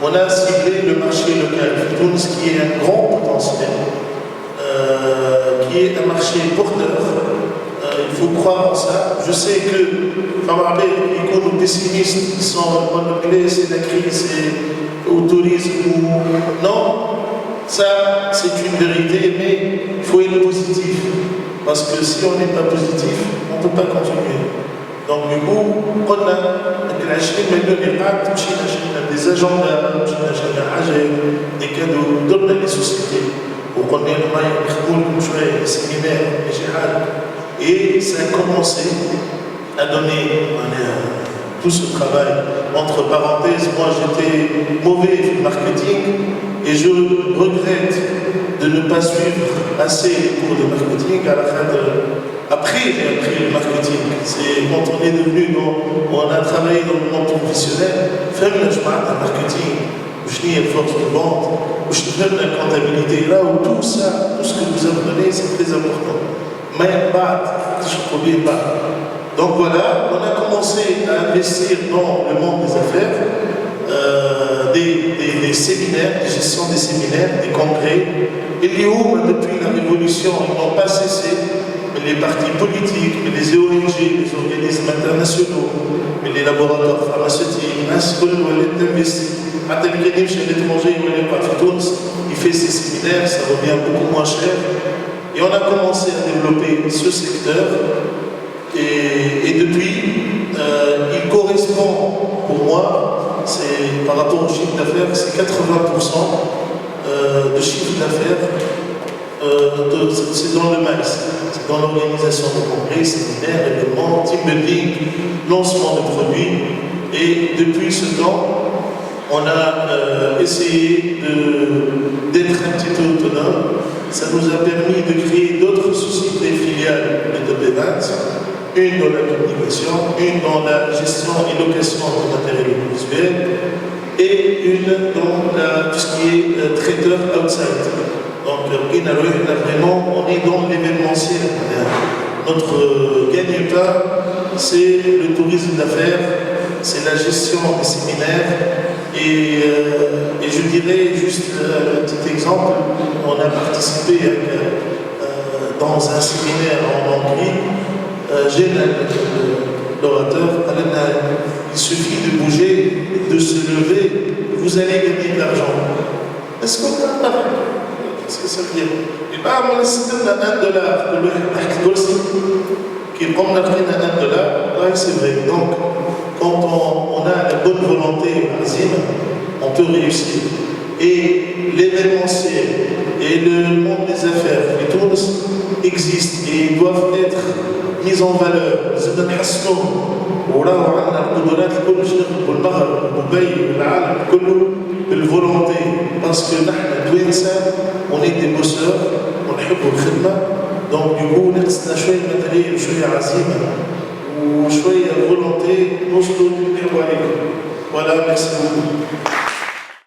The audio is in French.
on a ciblé le marché local de Tunis qui est un grand potentiel, qui est un marché porteur. Il faut croire en ça. Je sais que, les économes pessimistes sont en anglais, c'est la crise, c'est au tourisme ou non. Ça, c'est une vérité, mais il faut être positif. Parce que si on n'est pas positif, on ne peut pas continuer. Donc, du coup, on a des agendas, des cadeaux, dans les sociétés. On a des séminaires, et ça a commencé à donner tout ce travail. Entre parenthèses, moi j'étais mauvais en marketing et je regrette de ne pas suivre assez les cours de marketing. Après, j'ai appris le marketing. C'est quand on est devenu, on a travaillé dans le monde professionnel, faire le marketing, je dis force de vente, je donne la comptabilité, là où tout ça, tout ce que vous apprenez, c'est très important. Mais je ne connais pas. Donc voilà, on a commencé à investir dans le monde des affaires, des séminaires, des gestions des séminaires, des congrès. Et les depuis la Révolution, ils n'ont pas cessé, mais les partis politiques, mais les ONG, les organismes internationaux, mais les laboratoires pharmaceutiques, ainsi que investit. À chez l'étranger, il fait ses séminaires, ça revient beaucoup moins cher. Et on a commencé à développer ce secteur. Et depuis, il correspond pour moi, par rapport au chiffre d'affaires, c'est 80% de chiffre d'affaires, c'est dans le maïs, c'est dans l'organisation de congrès, séminaires, événements, team building, lancement de produits. Et depuis ce temps, on a essayé d'être un petit peu autonome. Ça nous a permis de créer d'autres sociétés filiales de Topévat, une dans la communication, une dans la gestion et location de matériel audiovisuel, et une dans tout ce qui est traiteur outside. Donc, vraiment, on est dans l'événementiel. Notre gagne-pain, c'est le tourisme d'affaires, c'est la gestion des séminaires. Et je dirais juste un petit exemple, on a participé dans un séminaire en Hongrie. J'ai l'orateur, il suffit de bouger, de se lever, vous allez gagner de l'argent. Est-ce qu'on a pas? Qu'est-ce que ça veut dire? Et bien, on a $1 qui prend la prime à $1, c'est vrai. Donc, quand on a la bonne volonté, on peut réussir. Et l'événementiel et le monde des affaires, les tours existent et ils doivent être mis en valeur. Volonté, parce que on est des bosseurs, on aime le khidma, donc du coup, on a شوية matériel, شوية عزيمة وشوية volonté, voilà, merci beaucoup.